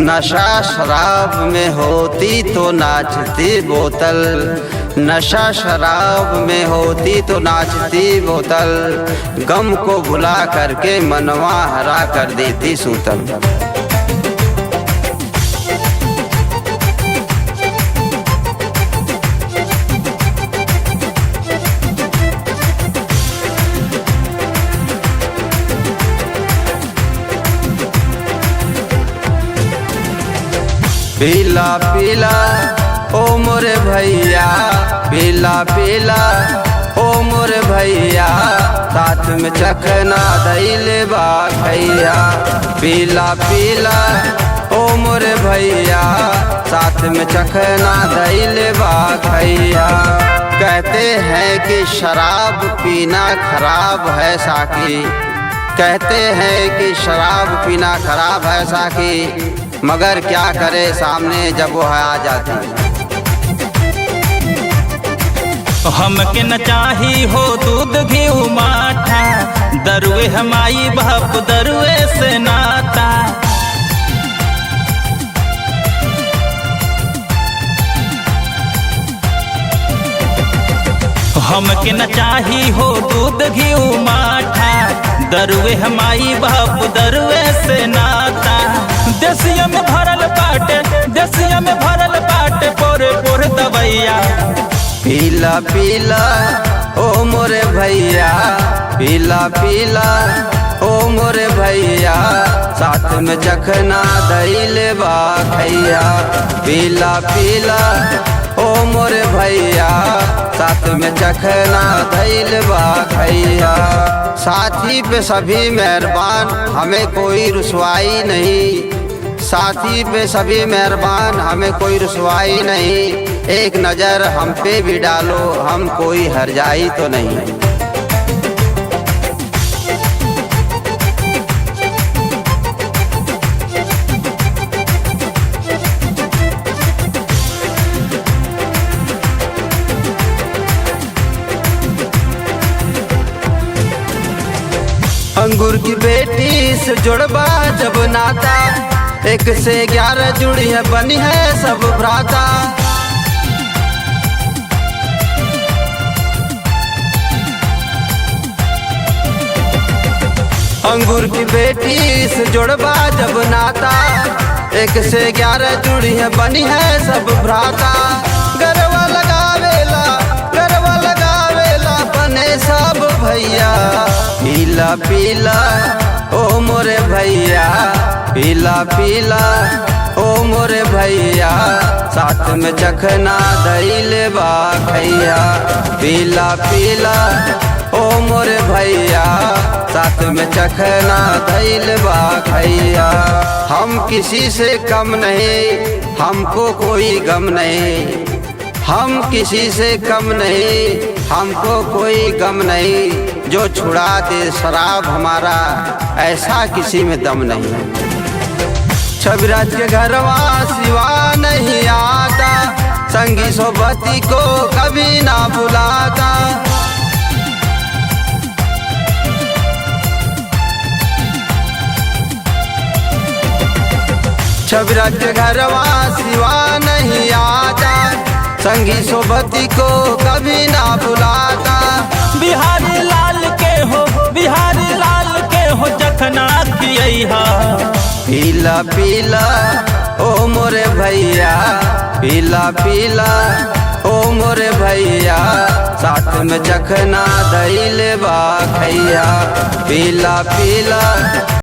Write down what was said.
नशा शराब में होती तो नाचती बोतल, नशा शराब में होती तो नाचती बोतल, गम को भुला करके मनवा हरा कर देती सूतल। पीला पीला ओ मोरे भैया, पीला पीला ओ मोरे भैया, साथ में चखना दैले बा भैया। पीला पीला ओ मोरे भैया, साथ में चखना दैले बा भैया। कहते हैं कि शराब पीना खराब है साकी, कहते हैं कि शराब पीना खराब है साकी, मगर क्या करे सामने जब वो आ जाती। हमके न चाही हो दूध घी माठा, दरुए हमारी बाप दरुए से नाता। हमके न चाही हो दूध घी माठा, दरुए हमारी बाप दरुए से नाता। देसिया में भरल बाटे, देसिया में भरल बाटे, पोरे पोरे दवैया। पीला पीला ओ मोरे भैया, पीला पीला ओ मोरे भैया, साथ में चखना दैले बा भैया। पीला पीला ओ मोरे भैया, साथ में चखना दैले बा भैया। साथी पे सभी मेहरबान, हमें कोई रुसवाई नहीं, साथी पे सभी मेहरबान, हमें कोई रुसवाई नहीं। एक नज़र हम पे भी डालो, हम कोई हरजाई तो नहीं। अंगूर की बेटी से जुड़वा जब नाता, 1 से 11 जुड़ी है बनी है सब भ्राता। अंगूर की बेटी से जुड़वा जब नाता, 1 से 11 जुड़ी है बनी है सब भ्राता। गरवा लगावेला, गरवा लगावेला बने सब भैया। पीला पीला ओ मोरे भैया, पीला पीला ओ मोरे भैया, साथ में चखना दैले बा भैया। पीला पीला ओ मोरे भैया, साथ में चखना दैले बा भैया। हम किसी से कम नहीं, हमको कोई गम नहीं, हम किसी से कम नहीं, हमको कोई गम नहीं। जो छुड़ा दे शराब हमारा, ऐसा किसी में दम नहीं। छविराज के घरवा सिवा नहीं आता, संगी सोबती को कभी ना भुलाता। छविराज के घरवा सिवा नहीं आता, संगी सोबती को कभी ना भुलाता। बिहारी लाल के हो, बिहारी लाल के हो, जखना किया। पीला पीला ओ मोरे भैया, पीला पीला ओ मोरे भैया, साथ में चखना दैले बा भैया। पीला पीला